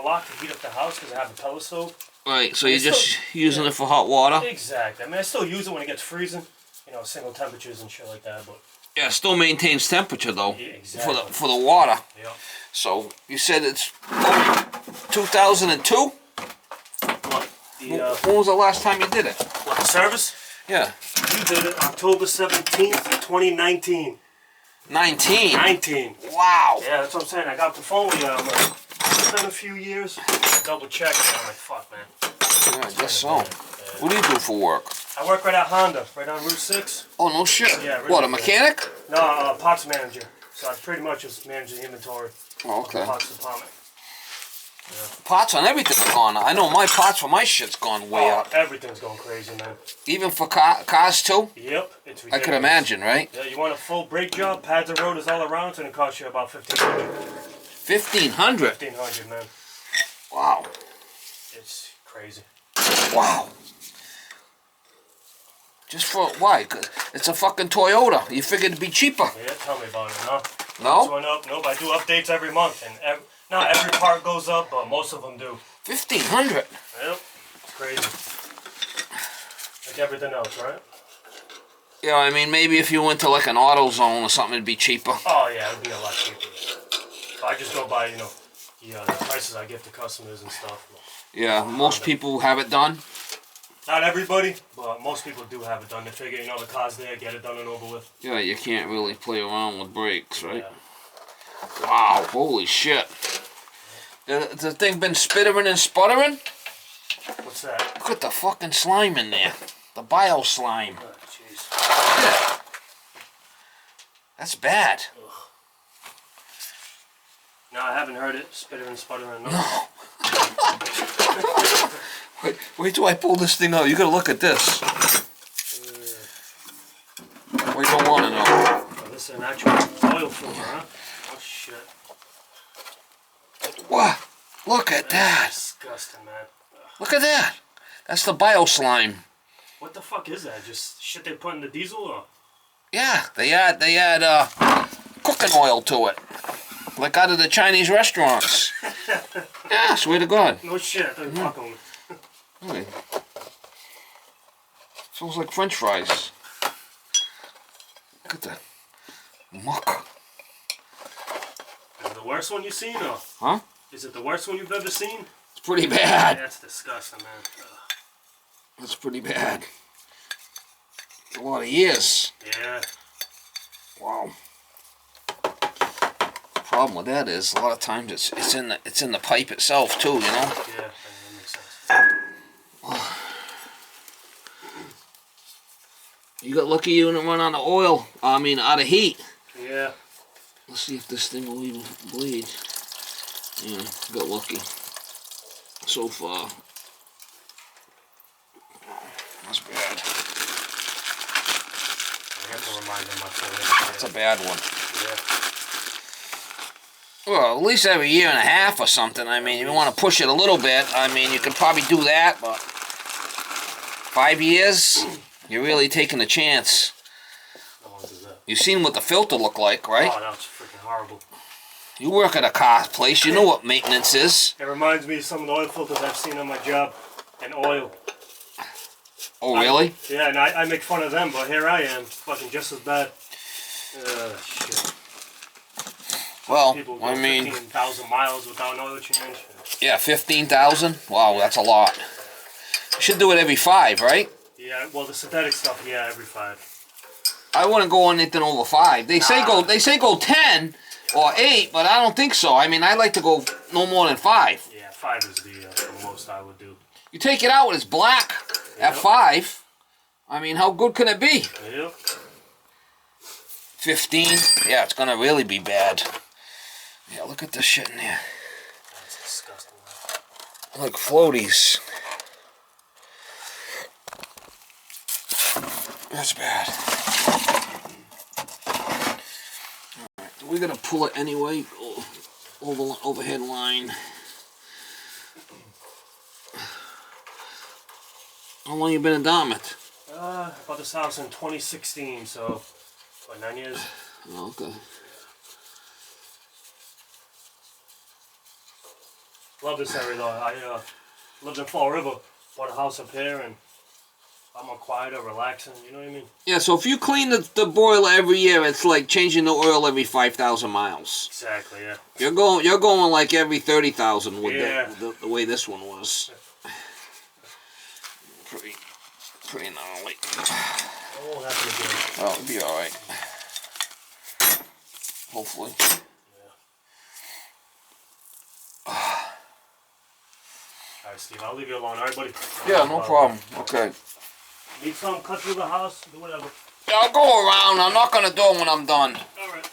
block to heat up the house because I have a pellet stove. Right, so you're just using it for hot water? Exactly. I mean, I still use it when it gets freezing. You know, single temperatures and shit like that, but... Yeah, it still maintains temperature, though. Yeah, exactly. For the water. Yep. So, you said it's 2002? What? When was the last time you did it? What, the service? Yeah. You did it October 17th, 2019. 19? 19. Wow. Yeah, that's what I'm saying. I got the phone with you. I'm like, it's been a few years. I double checked and I'm like, fuck, man. Yeah, I guess so. What do you do for work? I work right at Honda, right on Route 6. Oh, no shit. Yeah, really what, a mechanic? No, parts manager. So I pretty much just manage the inventory. Oh, okay. Of the parts department. Yeah. Parts on everything's gone. I know my parts for my shit's gone way up. Everything's going crazy, man. Even for cars too? Yep, it's ridiculous. I could imagine, right? Yeah, you want a full brake job, pads and rotors all around, it's going to cost you about $1,500. 1,500? 1,500, man. Wow. It's crazy. Wow. Just for, why? 'Cause it's a fucking Toyota. You figured it'd be cheaper. Yeah, tell me about it, no? No? Went up. Nope, I do updates every month, and not every part goes up, but most of them do. 1,500? Yep, it's crazy. Like everything else, right? Yeah, I mean, maybe if you went to like an AutoZone or something, it'd be cheaper. Oh, yeah, it'd be a lot cheaper. But I just go by, you know, the prices I give to customers and stuff. Yeah, most people have it done. Not everybody, but most people do have it done. They figure, you know, the car's there, get it done and over with. Yeah, you can't really play around with brakes, right? Yeah. Wow, holy shit. Has the thing been spittering and sputtering? What's that? Look at the fucking slime in there. The bio slime. Oh, jeez. Yeah. That's bad. Ugh. No, I haven't heard it. Spittering, sputtering, no. Wait till I pull this thing out. You gotta look at this. We don't want to know. Oh, this is an actual oil filter, huh? Oh, shit. Wow, look at that. Disgusting, man. Ugh. Look at that. That's the bio slime. What the fuck is that? Just shit they put in the diesel? Or? Yeah, they add cooking oil to it. Like out of the Chinese restaurants. Yeah, swear to God. No shit, I thought you were fucking with me. Really? Smells like French fries. Look at that muck. Is it the worst one you've seen, or? Huh? Is it the worst one you've ever seen? It's pretty bad. That's disgusting, man. Ugh. That's pretty bad. A lot of years. Yeah. Wow. The problem with that is a lot of times it's in the pipe itself too, you know. Yeah, that makes sense. You got lucky you didn't run out of oil. I mean, out of heat. Yeah. Let's see if this thing will even bleed. Yeah, got lucky. So far. That's bad. I have to remind them myself. That's a bad one. Yeah. Well, at least every year and a half or something. I mean, if you want to push it a little bit, I mean, you could probably do that, but 5 years, you're really taking a chance. How long is that? You've seen what the filter looked like, right? Oh, that's freaking horrible. You work at a car place, you know what maintenance is. It reminds me of some of the oil filters I've seen on my job. And oil. Oh, really? Yeah, and I make fun of them, but here I am, fucking just as bad. Shit. Well, People go I mean, 15,000 miles without an oil change. yeah, 15,000? Wow, that's a lot. You should do it every 5, right? Yeah, well, the synthetic stuff, yeah, every 5. I wouldn't go on anything over 5. They say go 10 or 8, but I don't think so. I mean, I like to go no more than 5. Yeah, 5 is the most I would do. You take it out, it's black at 5. I mean, how good can it be? Yep. 15? Yeah, it's gonna really be bad. Yeah, look at this shit in there. That's disgusting. Like floaties. That's bad. Alright, we're gonna pull it anyway. Overhead line. How long you been in Dartmouth? I bought this house in 2016, so what, 9 years? Oh, okay. Love this area though. I lived in Fall River, bought a house up here, and I'm more quieter, relaxing. You know what I mean? Yeah, so if you clean the boiler every year, it's like changing the oil every 5,000 miles. Exactly. Yeah. You're going like every 30,000 with Yeah. the way this one was. Pretty gnarly. Oh, that's good. Well, it'll be all right. Hopefully. All right, Steve. I'll leave you alone. All right, buddy. Yeah, no problem. Okay. Need some? Cut through the house. Do whatever. Yeah, I'll go around. I'm not gonna do it when I'm done. All right.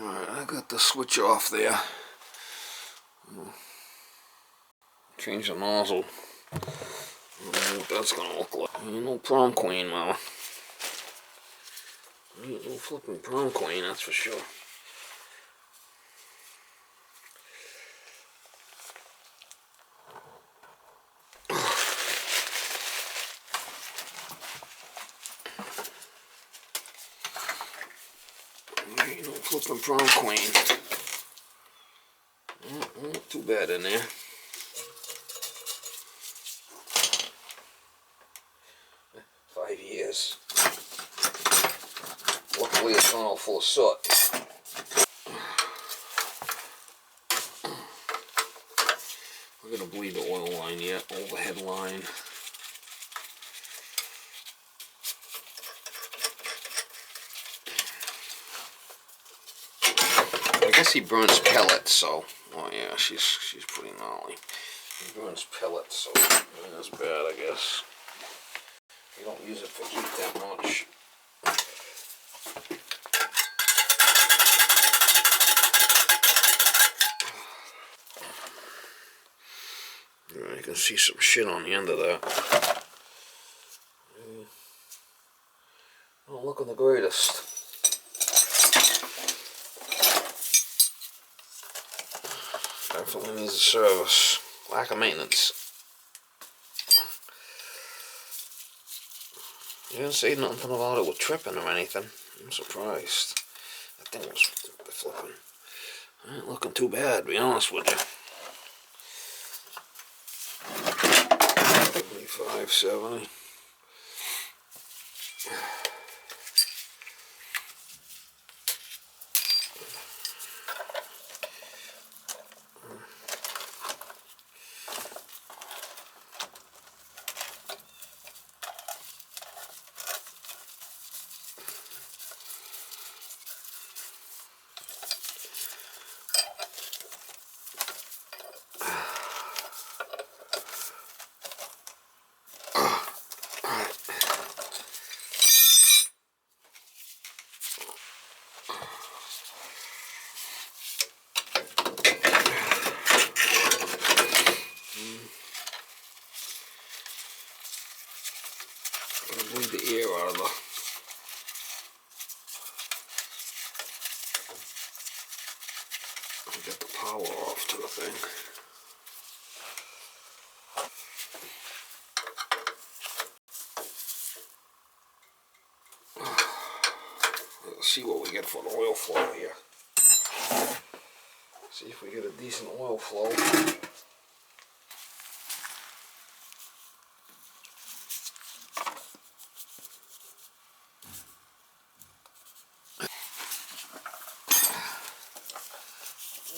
Alright, I got the switch off there. Change the nozzle. I don't know what that's gonna look like. Ain't no prom queen, mama. Ain't no flipping prom queen, that's for sure. Ain't no flipping prom queen. Not too bad in there. Years. Luckily it's not all full of soot. We're gonna bleed the oil line yet, overhead line. I guess he burns pellets, so oh yeah, she's pretty gnarly. He burns pellets, so ain't as bad, I guess. You don't use it for heat that much. Yeah, you can see some shit on the end of that. Not looking the greatest. Definitely needs a service. Lack of maintenance. You didn't say nothing about it with tripping or anything. I'm surprised. That thing was flipping. Ain't looking too bad, to be honest with you. 75, 70. Bleed the air out of the. Get the power off to the thing. Let's see what we get for the oil flow here. See if we get a decent oil flow.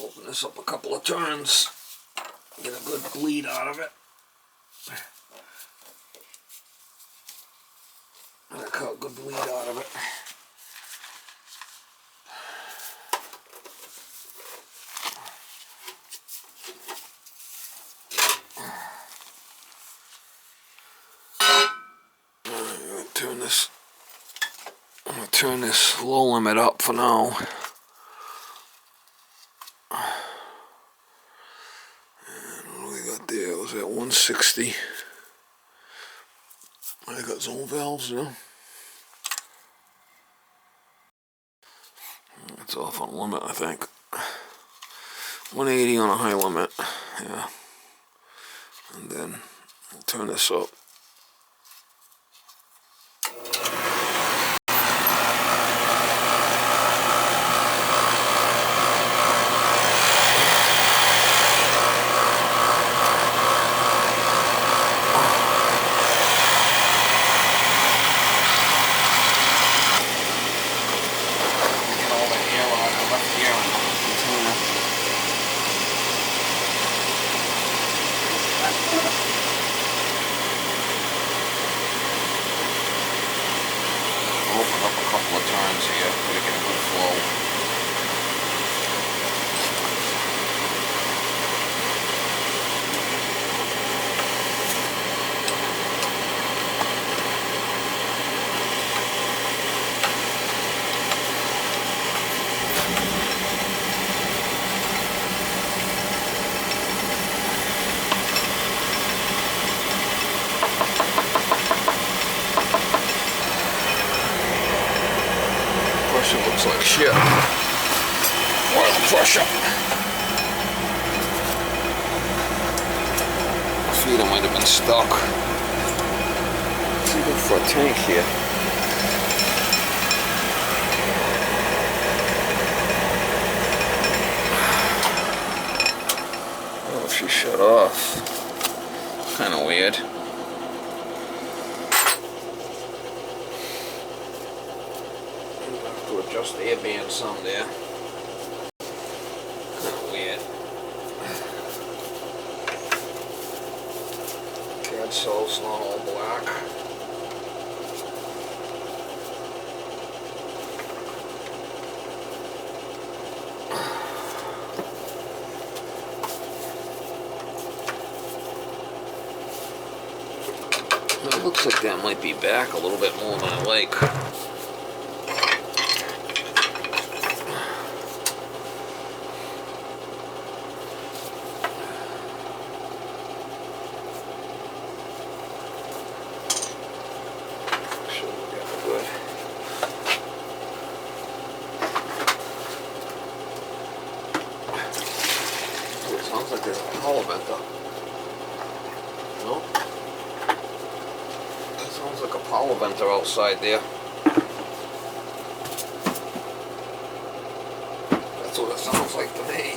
Open this up a couple of turns, get a good bleed out of it. Get a good bleed out of it. I'm gonna turn this low limit up for now. And what do we got there? Was that 160? I got zone valves now. It's off on limit, I think. 180 on a high limit. Yeah. And then we'll turn this up. Smells like shit. Oil pressure. Feeder might have been stuck. Let's see, look for a tank here. Oh, she shut off. Kind of weird. Have to adjust the air band some there. Kind of weird. Cadsol's not all black. It looks like that might be back a little bit more than I like. Sounds like there's a power vent up. No? That sounds like a power venter outside there. That's what it sounds like to me.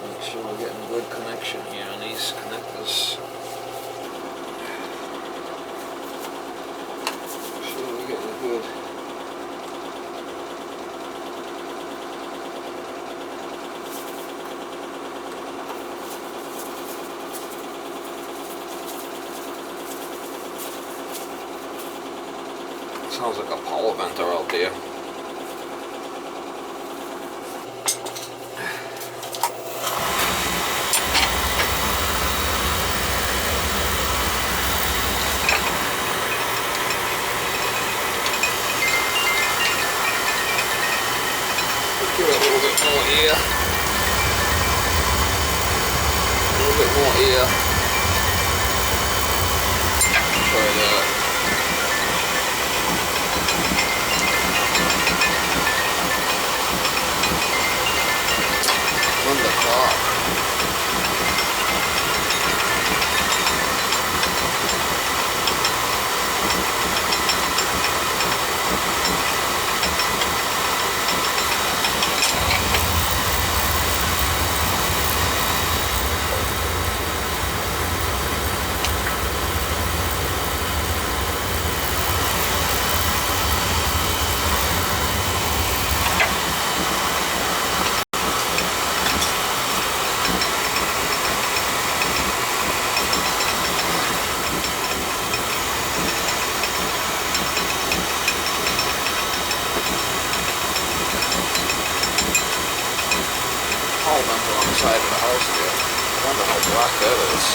Make sure we're getting good connection here on these connectors. Make sure we're getting good. Sounds like a power venter out there. Give it a little bit more air. A little bit more air. Try that. Run the clock. On the side of the house there. I wonder how black that is.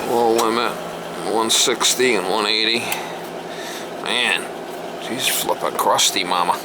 Low limit 160 and 180. Man, she's flipping crusty, mama.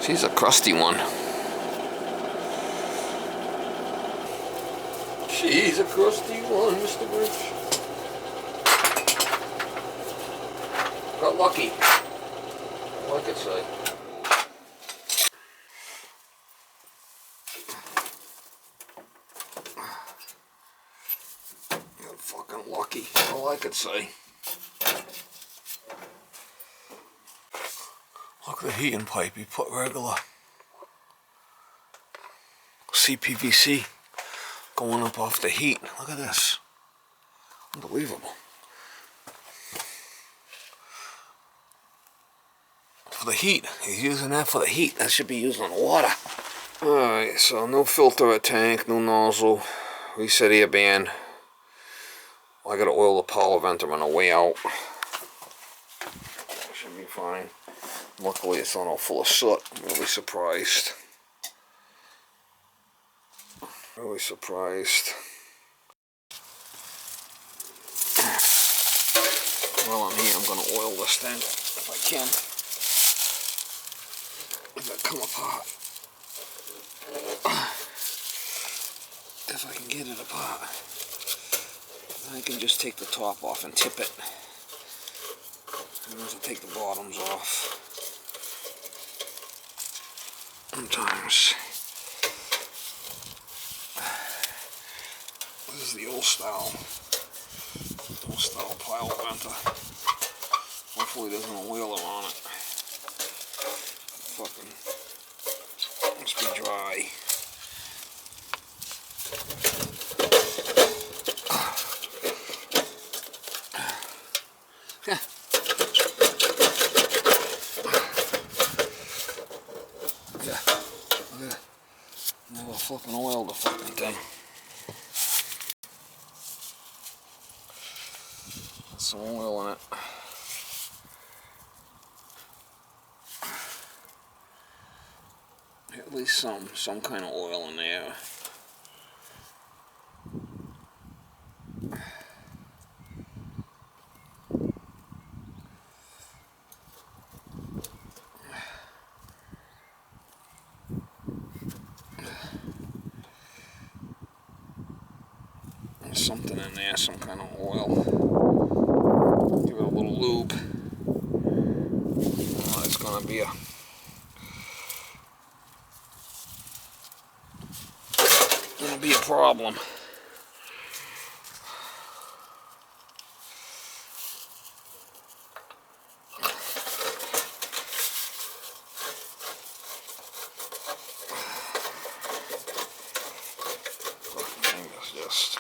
She's a crusty one. She's a crusty one, Mr. Bridge. Got lucky. Like I say. Fucking lucky, all I could say. Look at the heating pipe, he put regular CPVC going up off the heat. Look at this. Unbelievable. For the heat, he's using that for the heat. That should be used on water. Alright, so no filter or tank, no nozzle. Reset air band. I gotta oil the power venter on the way out. Should be fine. Luckily it's not all full of soot. I'm really surprised. Really surprised. While I'm here, I'm gonna oil this thing if I can. If it come apart. If I can get it apart. I can just take the top off and tip it. I don't have to take the bottoms off. Sometimes. This is the old style pile venter. Hopefully there's an oiler on it. Fucking must be dry. Yeah. Look at that. Never flipping oil the fucking thing. Some oil in it. At least some kind of oil in there. There's something in there, some kind of oil. Give it a little lube. Oh, it's gonna be a problem. Fucking thing is just